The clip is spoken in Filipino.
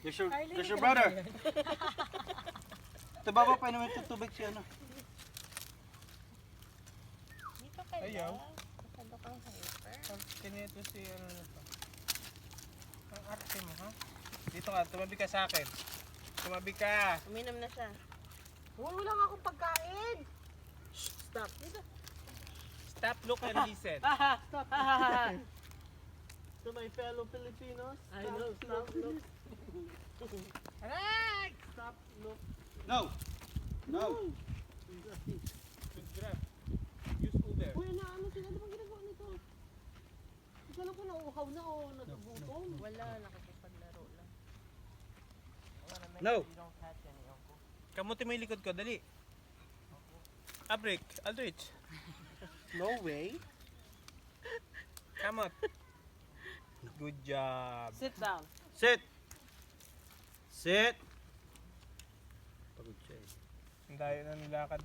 There's your brother. Ito baba pa inumin ito tubig si ano. Dito kayo. Ayaw. Masyado kang hyper. Kinito si ano na to. Ang arte mo, ha? Dito ka, tumabi ka sa akin. Tumabi ka. Uminom na siya. Wala nga akong pagkain. Stop. Dito. Stop, look, and listen. To my fellow Filipinos. I know, Stop. Look. Aray! Stop. Look. No. No. Good grab. Use Uber. Uy, ano sila? Ano bang ginagawa nito? Ikaw lang po nauuhaw na o natugutom. Wala, nakikipaglaro lang. No. Kamuti mo yung likod ko, dali. Abrik, Aldrich. No way. Kamot. Good job. Sit down. Sit. Sit. Pagod siya eh. Ang dayo na nilakad mo.